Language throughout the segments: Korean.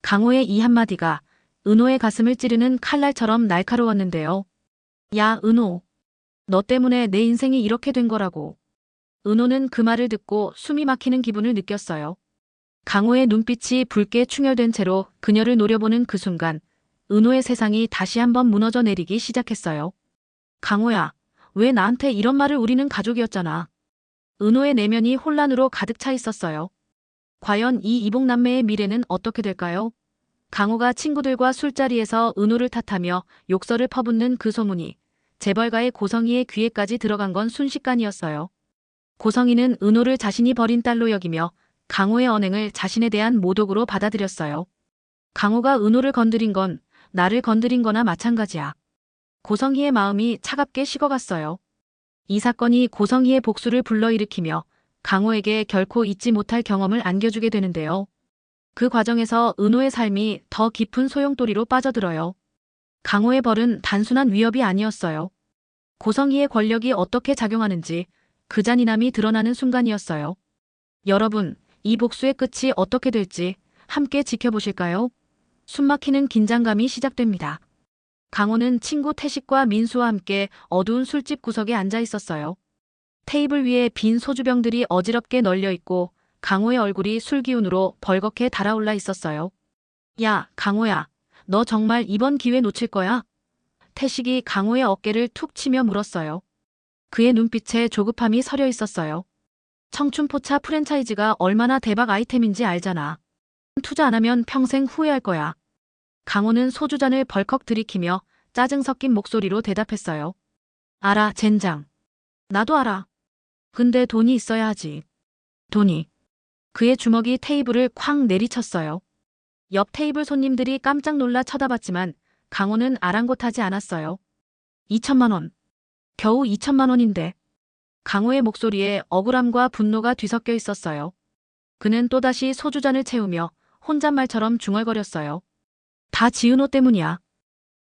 강호의 이 한마디가 은호의 가슴을 찌르는 칼날처럼 날카로웠는데요. 야, 은호. 너 때문에 내 인생이 이렇게 된 거라고. 은호는 그 말을 듣고 숨이 막히는 기분을 느꼈어요. 강호의 눈빛이 붉게 충혈된 채로 그녀를 노려보는 그 순간 은호의 세상이 다시 한번 무너져 내리기 시작했어요. 강호야, 왜 나한테 이런 말을? 우리는 가족이었잖아. 은호의 내면이 혼란으로 가득 차 있었어요. 과연 이 이복남매의 미래는 어떻게 될까요? 강호가 친구들과 술자리에서 은호를 탓하며 욕설을 퍼붓는 그 소문이 재벌가의 고성희의 귀에까지 들어간 건 순식간이었어요. 고성희는 은호를 자신이 버린 딸로 여기며 강호의 언행을 자신에 대한 모독으로 받아들였어요. 강호가 은호를 건드린 건 나를 건드린 거나 마찬가지야. 고성희의 마음이 차갑게 식어갔어요. 이 사건이 고성희의 복수를 불러일으키며 강호에게 결코 잊지 못할 경험을 안겨주게 되는데요. 그 과정에서 은호의 삶이 더 깊은 소용돌이로 빠져들어요. 강호의 벌은 단순한 위협이 아니었어요. 고성희의 권력이 어떻게 작용하는지 그 잔인함이 드러나는 순간이었어요. 여러분, 이 복수의 끝이 어떻게 될지 함께 지켜보실까요? 숨막히는 긴장감이 시작됩니다. 강호는 친구 태식과 민수와 함께 어두운 술집 구석에 앉아 있었어요. 테이블 위에 빈 소주병들이 어지럽게 널려 있고 강호의 얼굴이 술기운으로 벌겋게 달아올라 있었어요. 야, 강호야, 너 정말 이번 기회 놓칠 거야? 태식이 강호의 어깨를 툭 치며 물었어요. 그의 눈빛에 조급함이 서려 있었어요. 청춘포차 프랜차이즈가 얼마나 대박 아이템인지 알잖아. 투자 안 하면 평생 후회할 거야. 강호는 소주잔을 벌컥 들이키며 짜증 섞인 목소리로 대답했어요. 알아, 젠장. 나도 알아. 근데 돈이 있어야 하지. 돈이. 그의 주먹이 테이블을 쾅 내리쳤어요. 옆 테이블 손님들이 깜짝 놀라 쳐다봤지만 강호는 아랑곳하지 않았어요. 2천만 원. 겨우 2천만 원인데. 강호의 목소리에 억울함과 분노가 뒤섞여 있었어요. 그는 또다시 소주잔을 채우며 혼잣말처럼 중얼거렸어요. 다 지은호 때문이야.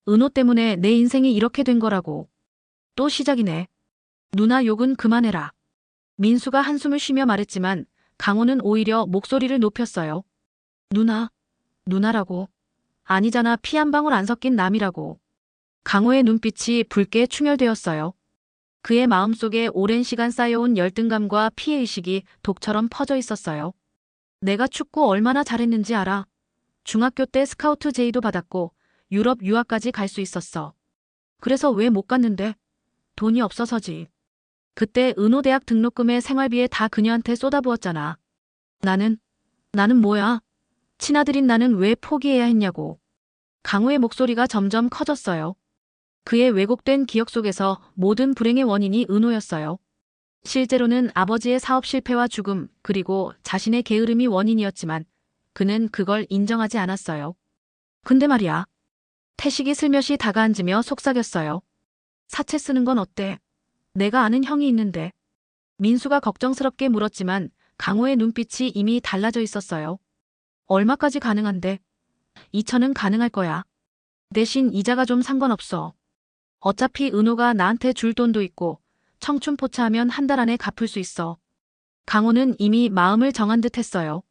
은호 때문에 내 인생이 이렇게 된 거라고. 또 시작이네. 누나 욕은 그만해라. 민수가 한숨을 쉬며 말했지만 강호는 오히려 목소리를 높였어요. 누나, 누나라고. 아니잖아. 피 한 방울 안 섞인 남이라고. 강호의 눈빛이 붉게 충혈되었어요. 그의 마음속에 오랜 시간 쌓여온 열등감과 피해의식이 독처럼 퍼져 있었어요. 내가 축구 얼마나 잘했는지 알아? 중학교 때 스카우트 제의도 받았고 유럽 유학까지 갈 수 있었어. 그래서 왜 못 갔는데? 돈이 없어서지. 그때 은호대학 등록금에 생활비에 다 그녀한테 쏟아부었잖아. 나는 뭐야? 친아들인 나는 왜 포기해야 했냐고. 강호의 목소리가 점점 커졌어요. 그의 왜곡된 기억 속에서 모든 불행의 원인이 은호였어요. 실제로는 아버지의 사업 실패와 죽음, 그리고 자신의 게으름이 원인이었지만 그는 그걸 인정하지 않았어요. 근데 말이야. 태식이 슬며시 다가앉으며 속삭였어요. 사채 쓰는 건 어때? 내가 아는 형이 있는데. 민수가 걱정스럽게 물었지만 강호의 눈빛이 이미 달라져 있었어요. 얼마까지 가능한데? 2천은 가능할 거야. 대신 이자가 좀 상관없어. 어차피 은호가 나한테 줄 돈도 있고 청춘포차하면 한 달 안에 갚을 수 있어. 강호는 이미 마음을 정한 듯 했어요.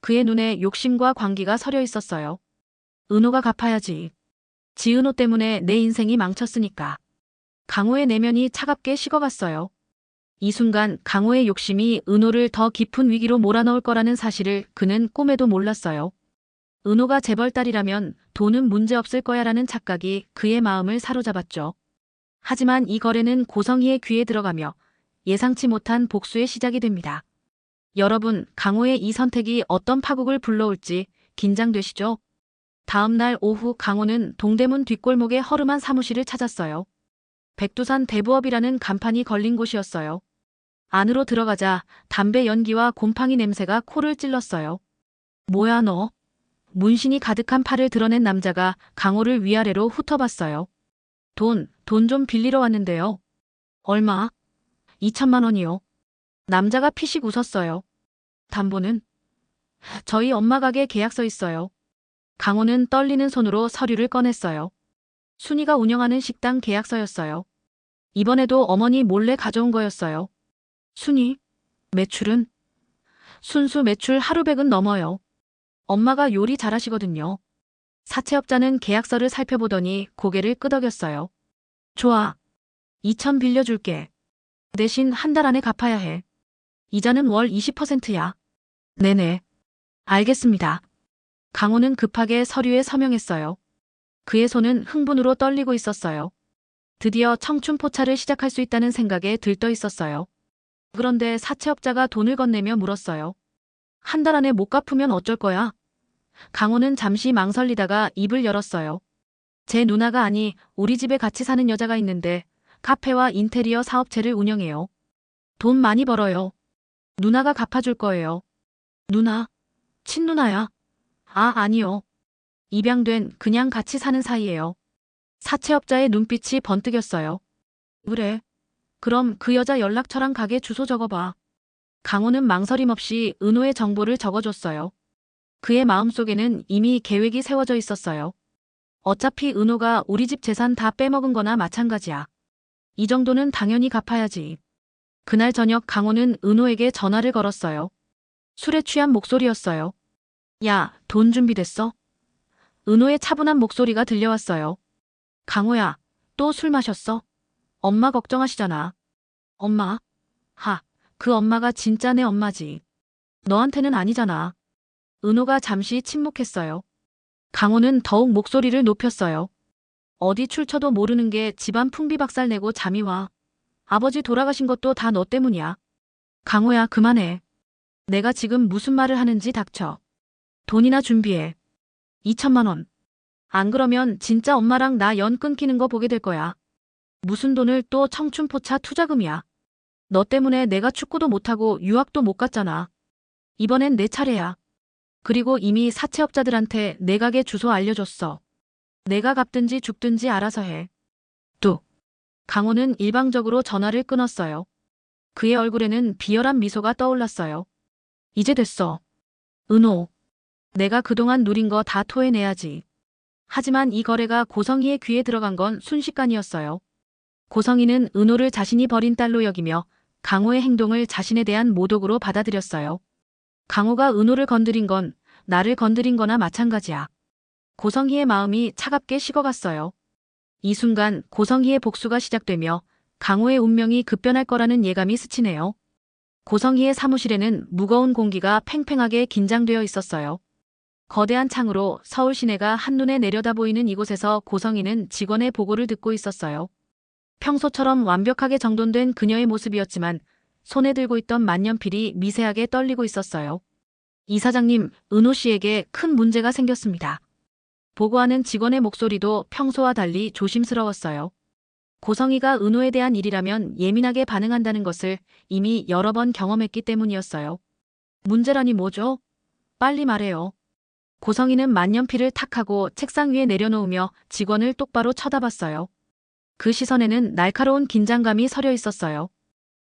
그의 눈에 욕심과 광기가 서려 있었어요. 은호가 갚아야지. 지은호 때문에 내 인생이 망쳤으니까. 강호의 내면이 차갑게 식어갔어요. 이 순간 강호의 욕심이 은호를 더 깊은 위기로 몰아넣을 거라는 사실을 그는 꿈에도 몰랐어요. 은호가 재벌 딸이라면 돈은 문제없을 거야라는 착각이 그의 마음을 사로잡았죠. 하지만 이 거래는 고성희의 귀에 들어가며 예상치 못한 복수의 시작이 됩니다. 여러분, 강호의 이 선택이 어떤 파국을 불러올지 긴장되시죠? 다음 날 오후 강호는 동대문 뒷골목의 허름한 사무실을 찾았어요. 백두산 대부업이라는 간판이 걸린 곳이었어요. 안으로 들어가자 담배 연기와 곰팡이 냄새가 코를 찔렀어요. 뭐야 너? 문신이 가득한 팔을 드러낸 남자가 강호를 위아래로 훑어봤어요. 돈 좀 빌리러 왔는데요. 얼마? 2천만 원이요. 남자가 피식 웃었어요. 담보는? 저희 엄마 가게 계약서 있어요. 강호는 떨리는 손으로 서류를 꺼냈어요. 순이가 운영하는 식당 계약서였어요. 이번에도 어머니 몰래 가져온 거였어요. 순이? 매출은? 순수 매출 하루 100은 넘어요. 엄마가 요리 잘하시거든요. 사채업자는 계약서를 살펴보더니 고개를 끄덕였어요. 좋아. 2천 빌려줄게. 대신 한 달 안에 갚아야 해. 이자는 월 20%야. 네네. 알겠습니다. 강호는 급하게 서류에 서명했어요. 그의 손은 흥분으로 떨리고 있었어요. 드디어 청춘 포차를 시작할 수 있다는 생각에 들떠 있었어요. 그런데 사채업자가 돈을 건네며 물었어요. 한 달 안에 못 갚으면 어쩔 거야? 강호는 잠시 망설리다가 입을 열었어요. 제 누나가 아니 우리 집에 같이 사는 여자가 있는데 카페와 인테리어 사업체를 운영해요. 돈 많이 벌어요. 누나가 갚아줄 거예요. 누나? 친누나야? 아, 아니요. 입양된 그냥 같이 사는 사이예요. 사채업자의 눈빛이 번뜩였어요. 그래. 그럼 그 여자 연락처랑 가게 주소 적어봐. 강호는 망설임 없이 은호의 정보를 적어줬어요. 그의 마음속에는 이미 계획이 세워져 있었어요. 어차피 은호가 우리 집 재산 다 빼먹은 거나 마찬가지야. 이 정도는 당연히 갚아야지. 그날 저녁 강호는 은호에게 전화를 걸었어요. 술에 취한 목소리였어요. 야, 돈 준비됐어? 은호의 차분한 목소리가 들려왔어요. 강호야, 또 술 마셨어? 엄마 걱정하시잖아. 엄마? 하, 그 엄마가 진짜 내 엄마지. 너한테는 아니잖아. 은호가 잠시 침묵했어요. 강호는 더욱 목소리를 높였어요. 어디 출처도 모르는 게 집안 풍비박살 내고 잠이 와. 아버지 돌아가신 것도 다 너 때문이야. 강호야, 그만해. 내가 지금 무슨 말을 하는지 닥쳐. 돈이나 준비해. 2천만 원. 안 그러면 진짜 엄마랑 나 연 끊기는 거 보게 될 거야. 무슨 돈을 또 청춘포차 투자금이야. 너 때문에 내가 축구도 못하고 유학도 못 갔잖아. 이번엔 내 차례야. 그리고 이미 사채업자들한테 내 가게 주소 알려줬어. 내가 갚든지 죽든지 알아서 해. 뚝. 강호는 일방적으로 전화를 끊었어요. 그의 얼굴에는 비열한 미소가 떠올랐어요. 이제 됐어. 은호. 내가 그동안 누린 거 다 토해내야지. 하지만 이 거래가 고성희의 귀에 들어간 건 순식간이었어요. 고성희는 은호를 자신이 버린 딸로 여기며 강호의 행동을 자신에 대한 모독으로 받아들였어요. 강호가 은호를 건드린 건 나를 건드린 거나 마찬가지야. 고성희의 마음이 차갑게 식어갔어요. 이 순간 고성희의 복수가 시작되며 강호의 운명이 급변할 거라는 예감이 스치네요. 고성희의 사무실에는 무거운 공기가 팽팽하게 긴장되어 있었어요. 거대한 창으로 서울 시내가 한눈에 내려다 보이는 이곳에서 고성희는 직원의 보고를 듣고 있었어요. 평소처럼 완벽하게 정돈된 그녀의 모습이었지만 손에 들고 있던 만년필이 미세하게 떨리고 있었어요. 이사장님, 은호 씨에게 큰 문제가 생겼습니다. 보고하는 직원의 목소리도 평소와 달리 조심스러웠어요. 고성희가 은호에 대한 일이라면 예민하게 반응한다는 것을 이미 여러 번 경험했기 때문이었어요. 문제라니 뭐죠? 빨리 말해요. 고성희는 만년필을 탁 하고 책상 위에 내려놓으며 직원을 똑바로 쳐다봤어요. 그 시선에는 날카로운 긴장감이 서려 있었어요.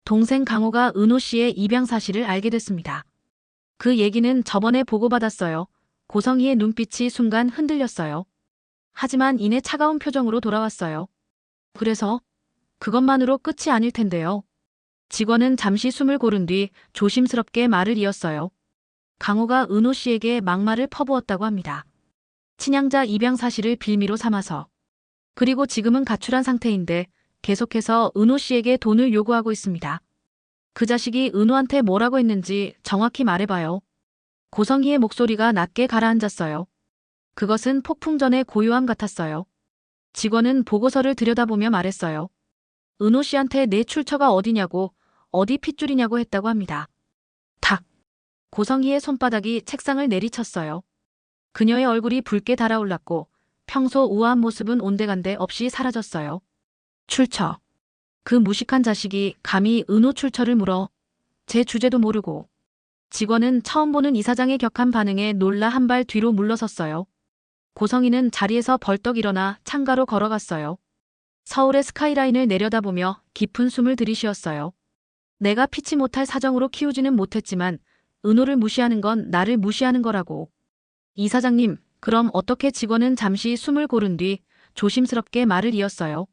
동생 강호가 은호 씨의 입양 사실을 알게 됐습니다. 그 얘기는 저번에 보고받았어요. 고성희의 눈빛이 순간 흔들렸어요. 하지만 이내 차가운 표정으로 돌아왔어요. 그래서? 그것만으로 끝이 아닐 텐데요. 직원은 잠시 숨을 고른 뒤 조심스럽게 말을 이었어요. 강호가 은호 씨에게 막말을 퍼부었다고 합니다. 친양자 입양 사실을 빌미로 삼아서. 그리고 지금은 가출한 상태인데 계속해서 은호 씨에게 돈을 요구하고 있습니다. 그 자식이 은호한테 뭐라고 했는지 정확히 말해봐요. 고성희의 목소리가 낮게 가라앉았어요. 그것은 폭풍 전의 고요함 같았어요. 직원은 보고서를 들여다보며 말했어요. 은호 씨한테 내 출처가 어디냐고, 어디 핏줄이냐고 했다고 합니다. 탁! 고성희의 손바닥이 책상을 내리쳤어요. 그녀의 얼굴이 붉게 달아올랐고 평소 우아한 모습은 온데간데 없이 사라졌어요. 출처. 그 무식한 자식이 감히 은호 출처를 물어. 제 주제도 모르고. 직원은 처음 보는 이사장의 격한 반응에 놀라 한 발 뒤로 물러섰어요. 고성희는 자리에서 벌떡 일어나 창가로 걸어갔어요. 서울의 스카이라인을 내려다보며 깊은 숨을 들이쉬었어요. 내가 피치 못할 사정으로 키우지는 못했지만 은호를 무시하는 건 나를 무시하는 거라고. 이사장님, 그럼 어떻게? 직원은 잠시 숨을 고른 뒤 조심스럽게 말을 이었어요.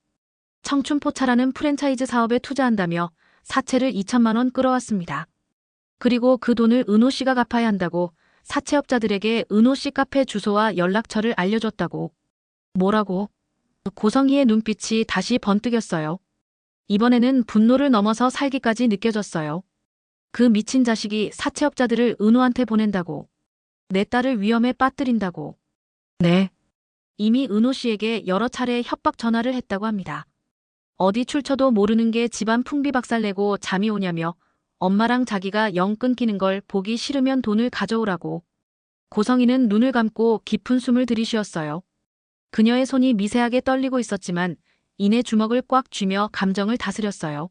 청춘포차라는 프랜차이즈 사업에 투자한다며 사채를 2천만 원 끌어왔습니다. 그리고 그 돈을 은호 씨가 갚아야 한다고 사채업자들에게 은호 씨 카페 주소와 연락처를 알려줬다고. 뭐라고? 고성희의 눈빛이 다시 번뜩였어요. 이번에는 분노를 넘어서 살기까지 느껴졌어요. 그 미친 자식이 사채업자들을 은호한테 보낸다고. 내 딸을 위험에 빠뜨린다고. 네. 이미 은호 씨에게 여러 차례 협박 전화를 했다고 합니다. 어디 출처도 모르는 게 집안 풍비박살내고 잠이 오냐며 엄마랑 자기가 영 끊기는 걸 보기 싫으면 돈을 가져오라고. 고성희는 눈을 감고 깊은 숨을 들이쉬었어요. 그녀의 손이 미세하게 떨리고 있었지만 이내 주먹을 꽉 쥐며 감정을 다스렸어요.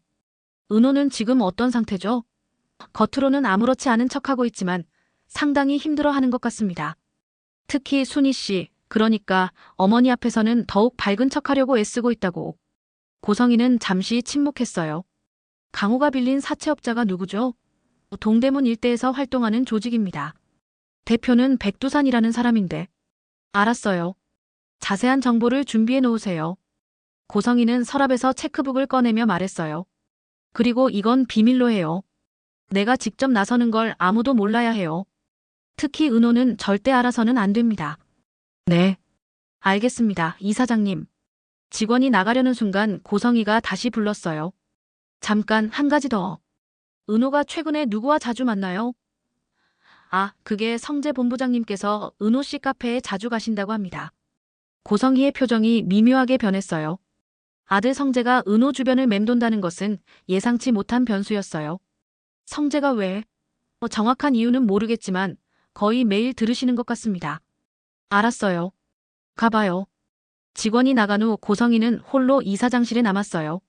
은호는 지금 어떤 상태죠? 겉으로는 아무렇지 않은 척하고 있지만 상당히 힘들어하는 것 같습니다. 특히 순희 씨, 그러니까 어머니 앞에서는 더욱 밝은 척하려고 애쓰고 있다고. 고성희는 잠시 침묵했어요. 강호가 빌린 사채업자가 누구죠? 동대문 일대에서 활동하는 조직입니다. 대표는 백두산이라는 사람인데. 알았어요. 자세한 정보를 준비해 놓으세요. 고성희는 서랍에서 체크북을 꺼내며 말했어요. 그리고 이건 비밀로 해요. 내가 직접 나서는 걸 아무도 몰라야 해요. 특히 은호는 절대 알아서는 안 됩니다. 네. 알겠습니다, 이사장님. 직원이 나가려는 순간 고성희가 다시 불렀어요. 잠깐 한 가지 더. 은호가 최근에 누구와 자주 만나요? 아, 그게 성재 본부장님께서 은호 씨 카페에 자주 가신다고 합니다. 고성희의 표정이 미묘하게 변했어요. 아들 성재가 은호 주변을 맴돈다는 것은 예상치 못한 변수였어요. 성재가 왜? 정확한 이유는 모르겠지만 거의 매일 들으시는 것 같습니다. 알았어요. 가봐요. 직원이 나간 후 고성희는 홀로 이사장실에 남았어요.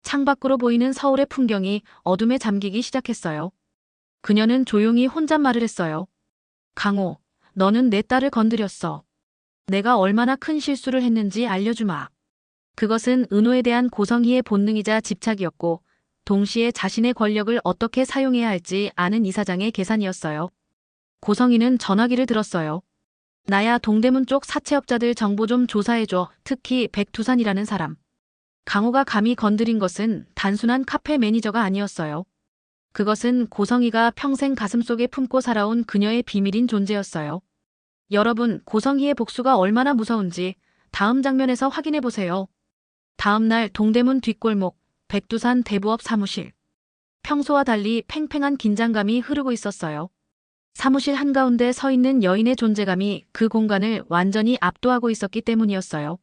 창밖으로 보이는 서울의 풍경이 어둠에 잠기기 시작했어요. 그녀는 조용히 혼잣말을 했어요. 강호, 너는 내 딸을 건드렸어. 내가 얼마나 큰 실수를 했는지 알려주마. 그것은 은호에 대한 고성희의 본능이자 집착이었고 동시에 자신의 권력을 어떻게 사용해야 할지 아는 이사장의 계산이었어요. 고성희는 전화기를 들었어요. 나야 동대문 쪽 사채업자들 정보 좀 조사해줘. 특히 백두산이라는 사람. 강호가 감히 건드린 것은 단순한 카페 매니저가 아니었어요. 그것은 고성희가 평생 가슴속에 품고 살아온 그녀의 비밀인 존재였어요. 여러분, 고성희의 복수가 얼마나 무서운지 다음 장면에서 확인해 보세요. 다음 날 동대문 뒷골목, 백두산 대부업 사무실. 평소와 달리 팽팽한 긴장감이 흐르고 있었어요. 사무실 한가운데 서 있는 여인의 존재감이 그 공간을 완전히 압도하고 있었기 때문이었어요.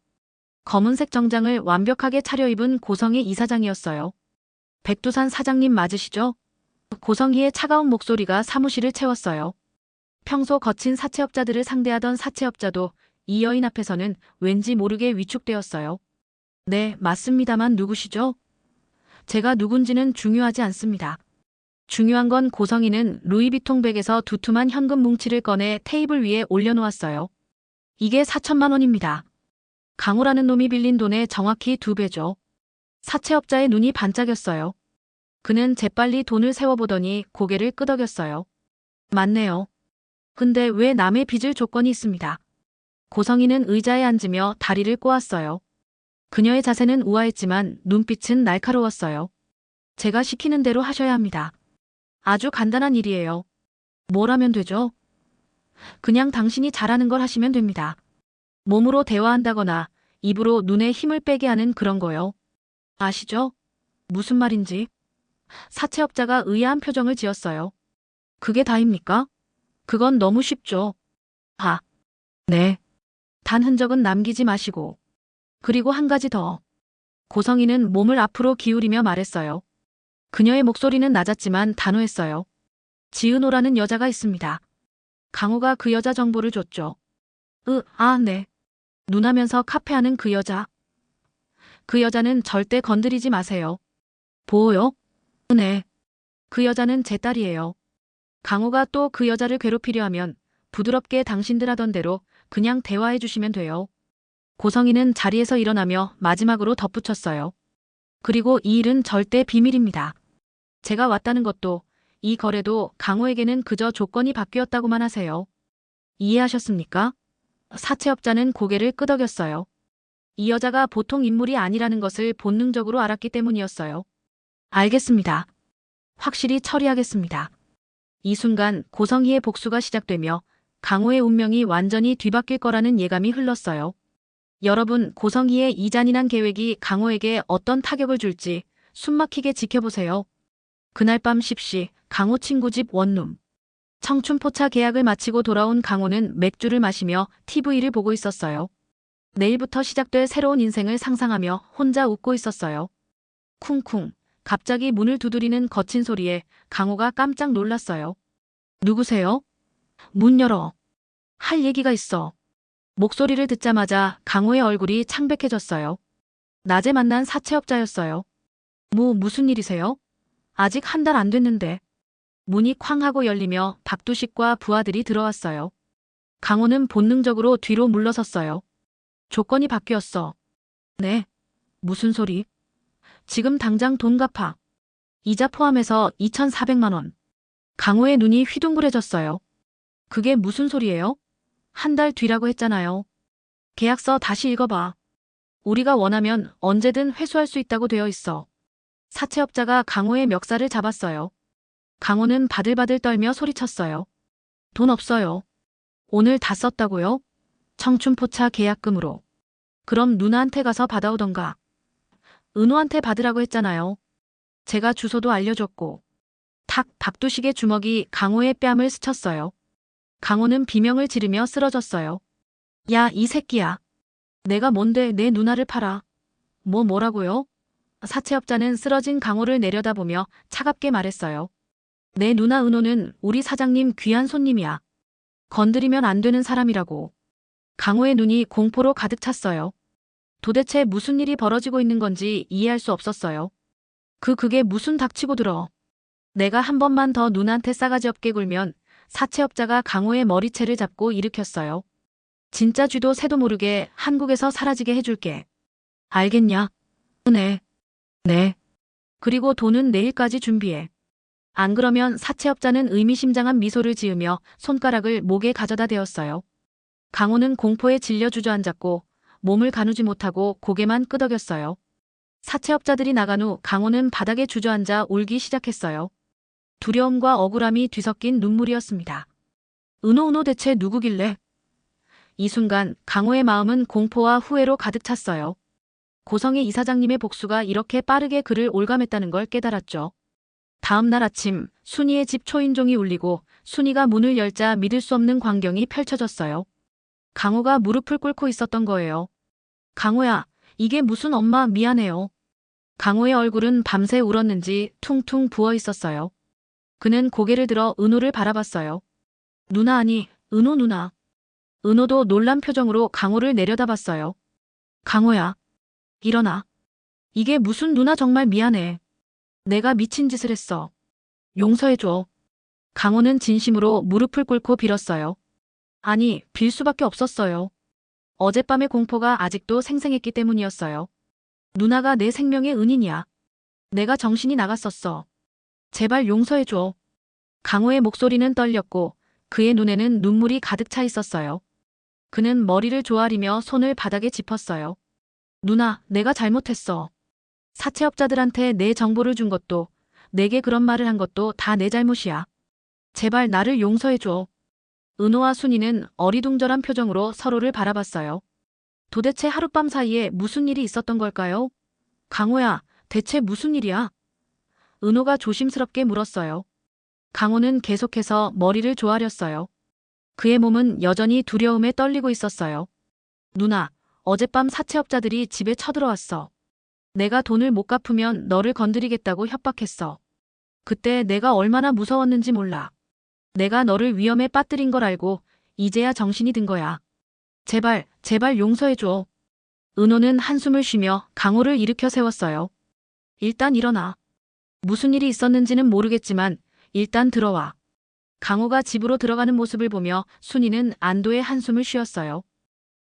검은색 정장을 완벽하게 차려입은 고성희 이사장이었어요. 백두산 사장님 맞으시죠? 고성희의 차가운 목소리가 사무실을 채웠어요. 평소 거친 사채업자들을 상대하던 사채업자도 이 여인 앞에서는 왠지 모르게 위축되었어요. 네, 맞습니다만 누구시죠? 제가 누군지는 중요하지 않습니다. 중요한 건 고성희는 루이비통 백에서 두툼한 현금 뭉치를 꺼내 테이블 위에 올려놓았어요. 이게 4천만 원입니다. 강호라는 놈이 빌린 돈의 정확히 2배죠. 사채업자의 눈이 반짝였어요. 그는 재빨리 돈을 세워보더니 고개를 끄덕였어요. 맞네요. 근데 왜 남의 빚을 조건이 있습니다. 고성희는 의자에 앉으며 다리를 꼬았어요. 그녀의 자세는 우아했지만 눈빛은 날카로웠어요. 제가 시키는 대로 하셔야 합니다. 아주 간단한 일이에요. 뭘 하면 되죠? 그냥 당신이 잘하는 걸 하시면 됩니다. 몸으로 대화한다거나 입으로 눈에 힘을 빼게 하는 그런 거요. 아시죠? 무슨 말인지. 사채업자가 의아한 표정을 지었어요. 그게 다입니까? 그건 너무 쉽죠. 아, 네. 단 흔적은 남기지 마시고. 그리고 한 가지 더. 고성희는 몸을 앞으로 기울이며 말했어요. 그녀의 목소리는 낮았지만 단호했어요. 지은호라는 여자가 있습니다. 강호가 그 여자 정보를 줬죠. 네. 눈하면서 카페하는 그 여자. 그 여자는 절대 건드리지 마세요. 보호요? 네. 그 여자는 제 딸이에요. 강호가 또 그 여자를 괴롭히려 하면 부드럽게 당신들 하던 대로 그냥 대화해 주시면 돼요. 고성희는 자리에서 일어나며 마지막으로 덧붙였어요. 그리고 이 일은 절대 비밀입니다. 제가 왔다는 것도 이 거래도 강호에게는 그저 조건이 바뀌었다고만 하세요. 이해하셨습니까? 사채업자는 고개를 끄덕였어요. 이 여자가 보통 인물이 아니라는 것을 본능적으로 알았기 때문이었어요. 알겠습니다. 확실히 처리하겠습니다. 이 순간 고성희의 복수가 시작되며 강호의 운명이 완전히 뒤바뀔 거라는 예감이 흘렀어요. 여러분, 고성희의 이 잔인한 계획이 강호에게 어떤 타격을 줄지 숨막히게 지켜보세요. 그날 밤 10시 강호 친구 집 원룸. 청춘포차 계약을 마치고 돌아온 강호는 맥주를 마시며 TV를 보고 있었어요. 내일부터 시작될 새로운 인생을 상상하며 혼자 웃고 있었어요. 쿵쿵. 갑자기 문을 두드리는 거친 소리에 강호가 깜짝 놀랐어요. 누구세요? 문 열어. 할 얘기가 있어. 목소리를 듣자마자 강호의 얼굴이 창백해졌어요. 낮에 만난 사채업자였어요. 무슨 일이세요? 아직 한 달 안 됐는데. 문이 쾅 하고 열리며 박두식과 부하들이 들어왔어요. 강호는 본능적으로 뒤로 물러섰어요. 조건이 바뀌었어. 네. 무슨 소리? 지금 당장 돈 갚아. 이자 포함해서 2,400만 원. 강호의 눈이 휘둥그레졌어요. 그게 무슨 소리예요? 한 달 뒤라고 했잖아요. 계약서 다시 읽어봐. 우리가 원하면 언제든 회수할 수 있다고 되어 있어. 사채업자가 강호의 멱살을 잡았어요. 강호는 바들바들 떨며 소리쳤어요. 돈 없어요. 오늘 다 썼다고요? 청춘포차 계약금으로. 그럼 누나한테 가서 받아오던가. 은호한테 받으라고 했잖아요. 제가 주소도 알려줬고. 탁 박두식의 주먹이 강호의 뺨을 스쳤어요. 강호는 비명을 지르며 쓰러졌어요. 야, 이 새끼야. 내가 뭔데 내 누나를 팔아. 뭐라고요? 사채업자는 쓰러진 강호를 내려다보며 차갑게 말했어요. 내 누나 은호는 우리 사장님 귀한 손님이야. 건드리면 안 되는 사람이라고. 강호의 눈이 공포로 가득 찼어요. 도대체 무슨 일이 벌어지고 있는 건지 이해할 수 없었어요. 그게 무슨 닥치고 들어. 내가 한 번만 더 누나한테 싸가지 없게 굴면 사채업자가 강호의 머리채를 잡고 일으켰어요. 진짜 쥐도 새도 모르게 한국에서 사라지게 해줄게. 알겠냐? 네. 네. 그리고 돈은 내일까지 준비해. 안 그러면 사채업자는 의미심장한 미소를 지으며 손가락을 목에 가져다 대었어요. 강호는 공포에 질려 주저앉았고 몸을 가누지 못하고 고개만 끄덕였어요. 사채업자들이 나간 후 강호는 바닥에 주저앉아 울기 시작했어요. 두려움과 억울함이 뒤섞인 눈물이었습니다. 은호 대체 누구길래? 이 순간 강호의 마음은 공포와 후회로 가득 찼어요. 고성의 이사장님의 복수가 이렇게 빠르게 그를 올감했다는 걸 깨달았죠. 다음 날 아침 순이의 집 초인종이 울리고 순이가 문을 열자 믿을 수 없는 광경이 펼쳐졌어요. 강호가 무릎을 꿇고 있었던 거예요. 강호야, 이게 무슨 엄마 미안해요. 강호의 얼굴은 밤새 울었는지 퉁퉁 부어 있었어요. 그는 고개를 들어 은호를 바라봤어요. 누나 아니, 은호 누나. 은호도 놀란 표정으로 강호를 내려다봤어요. 강호야, 일어나. 이게 무슨 누나 정말 미안해. 내가 미친 짓을 했어. 용서해줘. 강호는 진심으로 무릎을 꿇고 빌었어요. 아니, 빌 수밖에 없었어요. 어젯밤의 공포가 아직도 생생했기 때문이었어요. 누나가 내 생명의 은인이야. 내가 정신이 나갔었어. 제발 용서해줘. 강호의 목소리는 떨렸고 그의 눈에는 눈물이 가득 차 있었어요. 그는 머리를 조아리며 손을 바닥에 짚었어요. 누나, 내가 잘못했어. 사채업자들한테 내 정보를 준 것도, 내게 그런 말을 한 것도 다 내 잘못이야. 제발 나를 용서해줘. 은호와 순이는 어리둥절한 표정으로 서로를 바라봤어요. 도대체 하룻밤 사이에 무슨 일이 있었던 걸까요? 강호야, 대체 무슨 일이야? 은호가 조심스럽게 물었어요. 강호는 계속해서 머리를 조아렸어요. 그의 몸은 여전히 두려움에 떨리고 있었어요. 누나, 어젯밤 사채업자들이 집에 쳐들어왔어. 내가 돈을 못 갚으면 너를 건드리겠다고 협박했어. 그때 내가 얼마나 무서웠는지 몰라. 내가 너를 위험에 빠뜨린 걸 알고 이제야 정신이 든 거야. 제발 용서해줘. 은호는 한숨을 쉬며 강호를 일으켜 세웠어요. 일단 일어나. 무슨 일이 있었는지는 모르겠지만 일단 들어와. 강호가 집으로 들어가는 모습을 보며 순이는 안도의 한숨을 쉬었어요.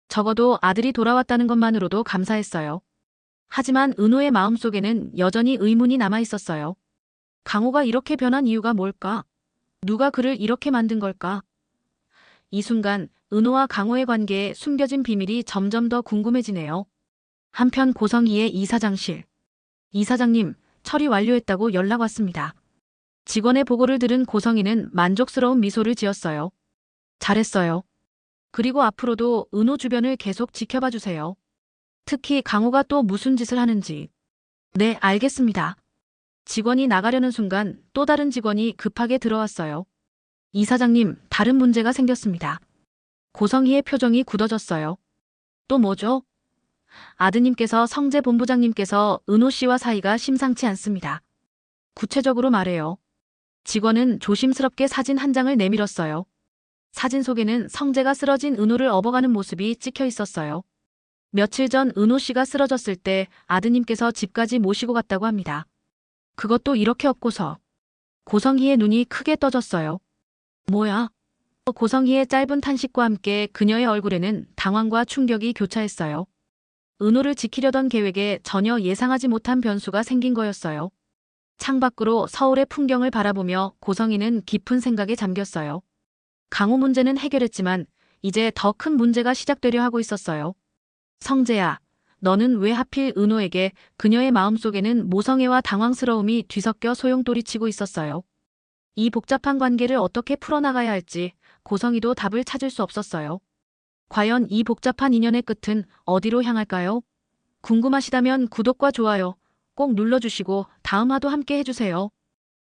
적어도 아들이 돌아왔다는 것만으로도 감사했어요. 하지만 은호의 마음속에는 여전히 의문이 남아 있었어요. 강호가 이렇게 변한 이유가 뭘까? 누가 그를 이렇게 만든 걸까? 이 순간 은호와 강호의 관계에 숨겨진 비밀이 점점 더 궁금해지네요. 한편 고성희의 이사장실. 이사장님, 처리 완료했다고 연락 왔습니다. 직원의 보고를 들은 고성희는 만족스러운 미소를 지었어요. 잘했어요. 그리고 앞으로도 은호 주변을 계속 지켜봐 주세요. 특히 강호가 또 무슨 짓을 하는지. 네, 알겠습니다. 직원이 나가려는 순간 또 다른 직원이 급하게 들어왔어요. 이사장님, 다른 문제가 생겼습니다. 고성희의 표정이 굳어졌어요. 또 뭐죠? 아드님께서 성재 본부장님께서 은호 씨와 사이가 심상치 않습니다. 구체적으로 말해요. 직원은 조심스럽게 사진 한 장을 내밀었어요. 사진 속에는 성재가 쓰러진 은호를 업어가는 모습이 찍혀 있었어요. 며칠 전 은호 씨가 쓰러졌을 때 아드님께서 집까지 모시고 갔다고 합니다. 그것도 이렇게 업고서. 고성희의 눈이 크게 떠졌어요. 뭐야? 고성희의 짧은 탄식과 함께 그녀의 얼굴에는 당황과 충격이 교차했어요. 은호를 지키려던 계획에 전혀 예상하지 못한 변수가 생긴 거였어요. 창밖으로 서울의 풍경을 바라보며 고성희는 깊은 생각에 잠겼어요. 강호 문제는 해결했지만 이제 더 큰 문제가 시작되려 하고 있었어요. 성재야, 너는 왜 하필 은호에게 그녀의 마음속에는 모성애와 당황스러움이 뒤섞여 소용돌이치고 있었어요. 이 복잡한 관계를 어떻게 풀어나가야 할지 고성희도 답을 찾을 수 없었어요. 과연 이 복잡한 인연의 끝은 어디로 향할까요? 궁금하시다면 구독과 좋아요 꼭 눌러주시고 다음 화도 함께 해주세요.